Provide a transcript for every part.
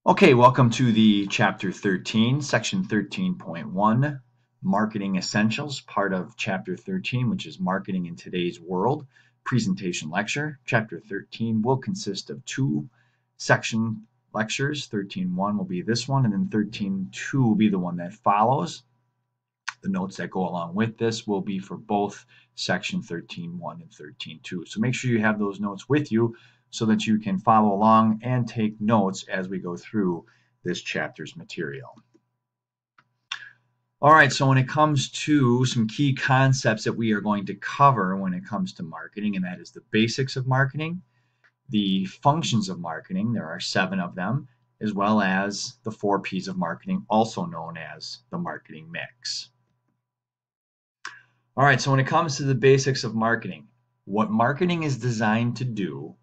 Okay, welcome to the Chapter 13, Section 13.1, Marketing Essentials, part of Chapter 13, which is Marketing in Today's World, presentation lecture. Chapter 13 will consist of two section lectures. 13.1 will be this one, and then 13.2 will be the one that follows. The notes that go along with this will be for both Section 13.1 and 13.2. So make sure you have those notes with you so that you can follow along and take notes as we go through this chapter's material. All right, so when it comes to some key concepts that we are going to cover when it comes to marketing, and that is the basics of marketing, the functions of marketing, there are 7 of them, as well as the 4 P's of marketing, also known as the marketing mix. All right, so when it comes to the basics of marketing, what marketing is designed to do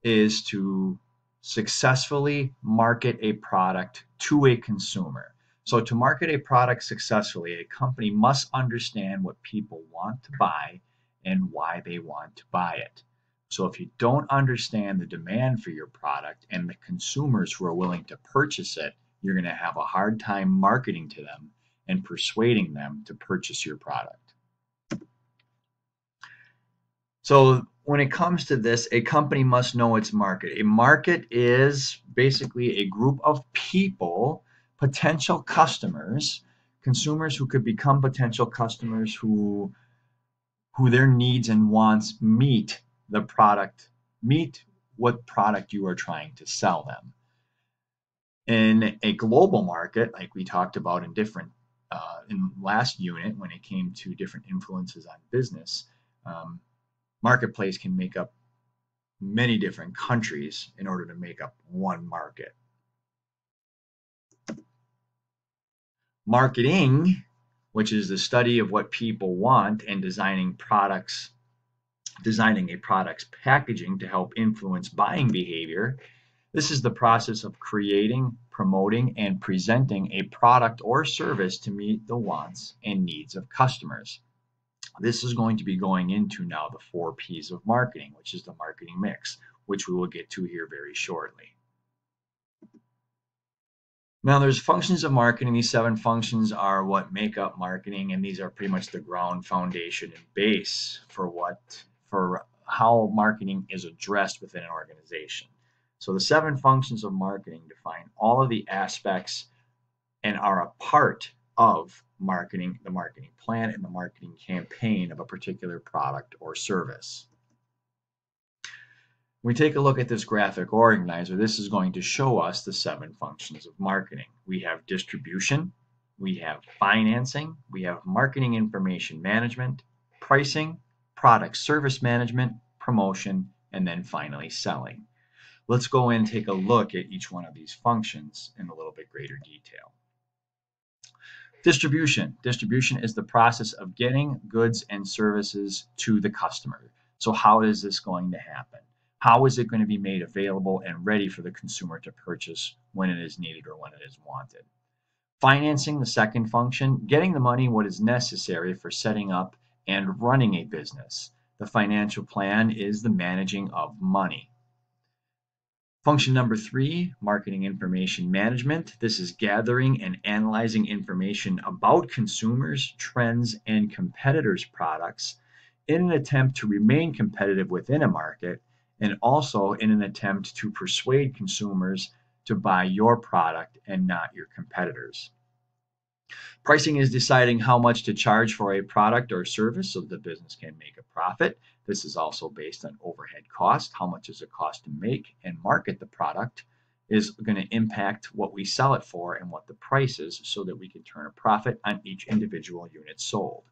is to successfully market a product to a consumer. So to market a product successfully, a company must understand what people want to buy and why they want to buy it. So if you don't understand the demand for your product and the consumers who are willing to purchase it, you're going to have a hard time marketing to them and persuading them to purchase your product. So when it comes to this, a company must know its market. A market is basically a group of people, potential customers, consumers who could become potential customers who their needs and wants meet what product you are trying to sell them. In a global market, like we talked about in last unit when it came to different influences on business, marketplace can make up many different countries in order to make up one market. Marketing, which is the study of what people want and designing a product's packaging to help influence buying behavior. This is the process of creating, promoting, and presenting a product or service to meet the wants and needs of customers. This is going to be going into now the 4 P's of marketing, which is the marketing mix, which we will get to here very shortly. Now there's functions of marketing. These 7 functions are what make up marketing, and these are pretty much the ground, foundation, and base for how marketing is addressed within an organization. So the 7 functions of marketing define all of the aspects and are a part of marketing, the marketing plan, and the marketing campaign of a particular product or service. When we take a look at this graphic organizer, this is going to show us the 7 functions of marketing. We have distribution, we have financing, we have marketing information management, pricing, product service management, promotion, and then finally selling. Let's go in and take a look at each one of these functions in a little bit greater detail. Distribution. Distribution is the process of getting goods and services to the customer. So how is this going to happen? How is it going to be made available and ready for the consumer to purchase when it is needed or when it is wanted? Financing, the second function, getting the money what is necessary for setting up and running a business. The financial plan is the managing of money. Function number 3, marketing information management. This is gathering and analyzing information about consumers, trends, and competitors' products in an attempt to remain competitive within a market, and also in an attempt to persuade consumers to buy your product and not your competitors. Pricing is deciding how much to charge for a product or service so the business can make a profit. This is also based on overhead cost. How much does it cost to make and market the product is going to impact what we sell it for and what the price is so that we can turn a profit on each individual unit sold.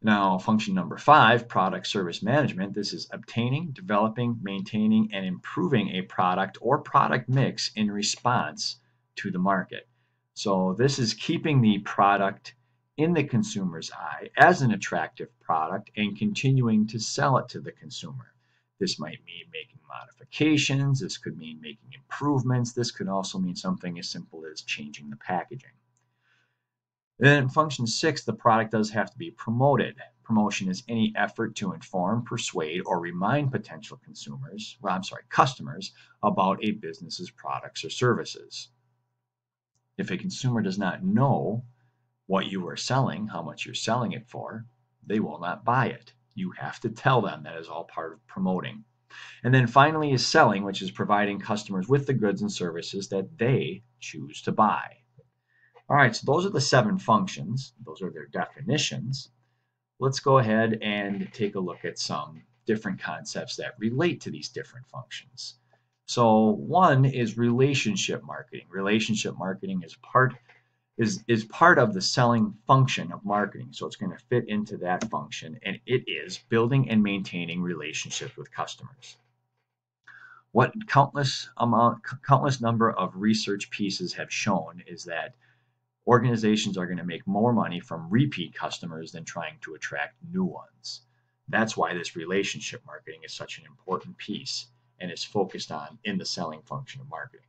Now, function number 5, product service management. This is obtaining, developing, maintaining, and improving a product or product mix in response to the market. So this is keeping the product in the consumer's eye as an attractive product and continuing to sell it to the consumer. This might mean making modifications. This could mean making improvements. This could also mean something as simple as changing the packaging. Then in function 6, the product does have to be promoted. promotion is any effort to inform, persuade, or remind potential customers about a business's products or services. If a consumer does not know what you are selling, how much you're selling it for, they will not buy it. You have to tell them. That is all part of promoting. And then finally is selling, which is providing customers with the goods and services that they choose to buy. All right, so those are the 7 functions. Those are their definitions. Let's go ahead and take a look at some different concepts that relate to these different functions. So one is relationship marketing. Relationship marketing is part of the selling function of marketing. So it's going to fit into that function, and it is building and maintaining relationships with customers. What countless number of research pieces have shown is that organizations are going to make more money from repeat customers than trying to attract new ones. That's why this relationship marketing is such an important piece and is focused on in the selling function of marketing.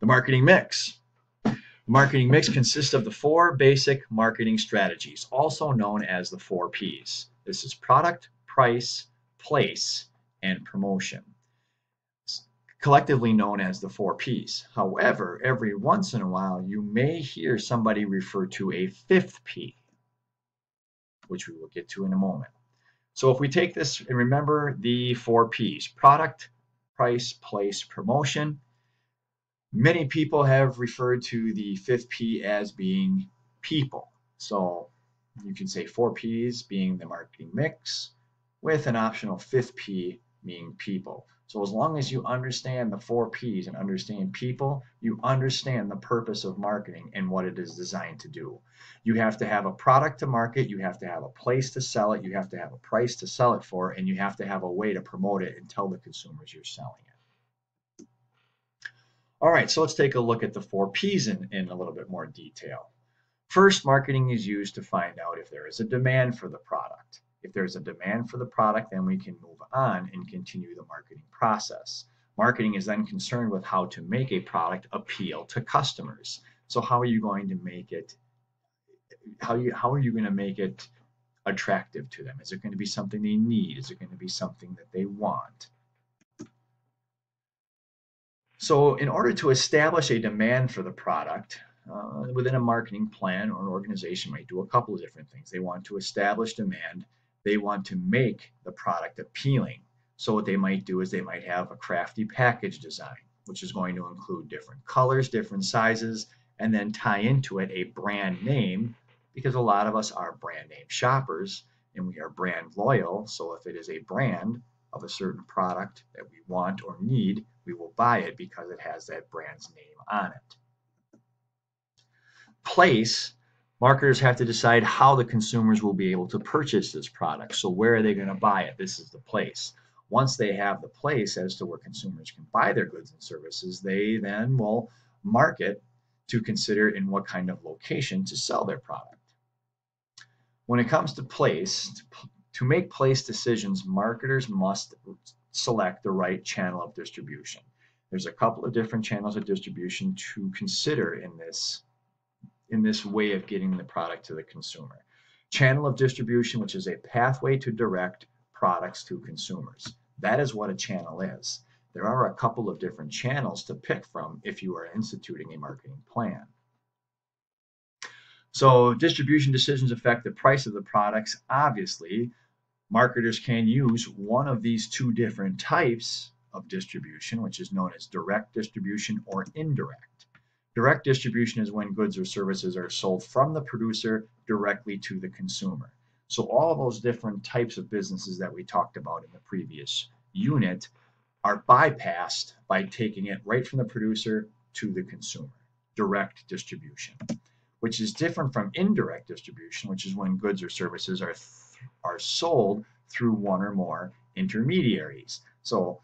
The marketing mix. The marketing mix consists of the 4 basic marketing strategies, also known as the 4 Ps. This is product, price, place, and promotion, collectively known as the 4 Ps. However, every once in a while, you may hear somebody refer to a 5th P, which we will get to in a moment. So if we take this and remember the 4 Ps, product, price, place, promotion, many people have referred to the 5th P as being people. So you can say 4 Ps being the marketing mix with an optional 5th P being people. So as long as you understand the 4 Ps and understand people, you understand the purpose of marketing and what it is designed to do. You have to have a product to market, you have to have a place to sell it, you have to have a price to sell it for, and you have to have a way to promote it and tell the consumers you're selling it. All right, so let's take a look at the 4 Ps in a little bit more detail. First, marketing is used to find out if there is a demand for the product. If there's a demand for the product, then we can move on and continue the marketing process. Marketing is then concerned with how to make a product appeal to customers. So how are you going to make it, how are you going to make it attractive to them? Is it going to be something they need? Is it going to be something that they want? So in order to establish a demand for the product, within a marketing plan or an organization might do a couple of different things. They want to establish demand. They want to make the product appealing. So what they might do is they might have a crafty package design, which is going to include different colors, different sizes, and then tie into it a brand name, because a lot of us are brand name shoppers and we are brand loyal. So if it is a brand of a certain product that we want or need, we will buy it because it has that brand's name on it. Place. Marketers have to decide how the consumers will be able to purchase this product. So where are they going to buy it? This is the place. Once they have the place as to where consumers can buy their goods and services, they then will market to consider in what kind of location to sell their product. When it comes to place, to make place decisions, marketers must select the right channel of distribution. There's a couple of different channels of distribution to consider in this way of getting the product to the consumer. Channel of distribution, which is a pathway to direct products to consumers. That is what a channel is. There are a couple of different channels to pick from if you are instituting a marketing plan. So distribution decisions affect the price of the products. Obviously, marketers can use one of these 2 different types of distribution, which is known as direct distribution or indirect. Direct distribution is when goods or services are sold from the producer directly to the consumer. So all of those different types of businesses that we talked about in the previous unit are bypassed by taking it right from the producer to the consumer. Direct distribution, which is different from indirect distribution, which is when goods or services are sold through one or more intermediaries. So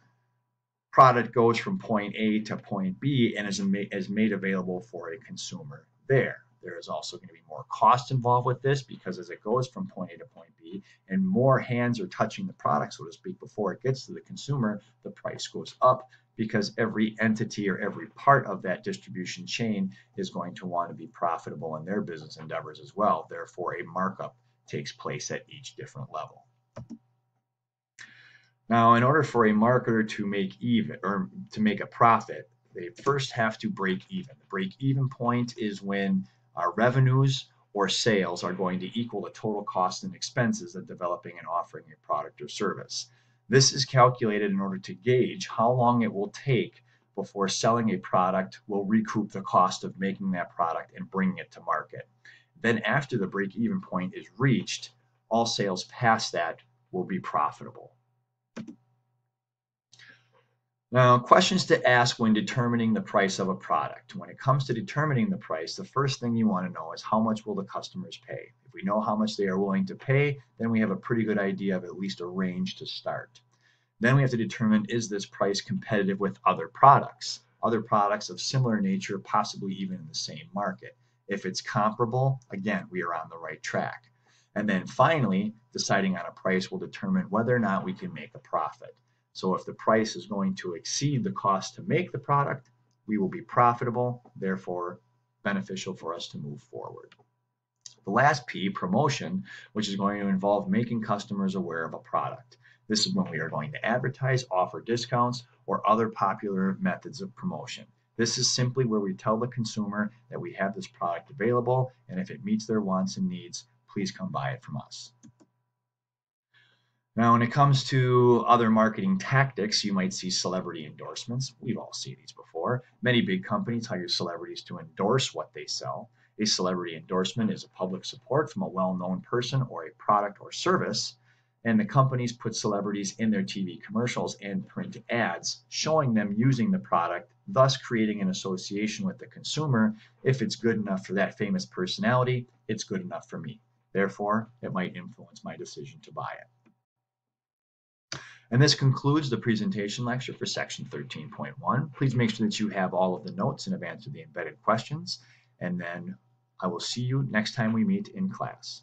product goes from point A to point B and is made available for a consumer there. There is also going to be more cost involved with this because as it goes from point A to point B and more hands are touching the product, so to speak, before it gets to the consumer, the price goes up because every entity or every part of that distribution chain is going to want to be profitable in their business endeavors as well. Therefore, a markup takes place at each different level. Now, in order for a marketer to make even or to make a profit, they first have to break even. The break even point is when our revenues or sales are going to equal the total costs and expenses of developing and offering a product or service. This is calculated in order to gauge how long it will take before selling a product will recoup the cost of making that product and bringing it to market. Then after the break even point is reached, all sales past that will be profitable. Now, questions to ask when determining the price of a product. When it comes to determining the price, the first thing you want to know is how much will the customers pay? If we know how much they are willing to pay, then we have a pretty good idea of at least a range to start. Then we have to determine, is this price competitive with other products of similar nature, possibly even in the same market? If it's comparable, again, we are on the right track. And then finally, deciding on a price will determine whether or not we can make a profit. So if the price is going to exceed the cost to make the product, we will be profitable, therefore beneficial for us to move forward. The last P, promotion, which is going to involve making customers aware of a product. This is when we are going to advertise, offer discounts, or other popular methods of promotion. This is simply where we tell the consumer that we have this product available, and if it meets their wants and needs, please come buy it from us. Now, when it comes to other marketing tactics, you might see celebrity endorsements. We've all seen these before. Many big companies hire celebrities to endorse what they sell. A celebrity endorsement is a public support from a well-known person or a product or service, and the companies put celebrities in their TV commercials and print ads showing them using the product, thus creating an association with the consumer. If it's good enough for that famous personality, it's good enough for me. Therefore, it might influence my decision to buy it. And this concludes the presentation lecture for section 13.1. Please make sure that you have all of the notes and have answered the embedded questions. And then I will see you next time we meet in class.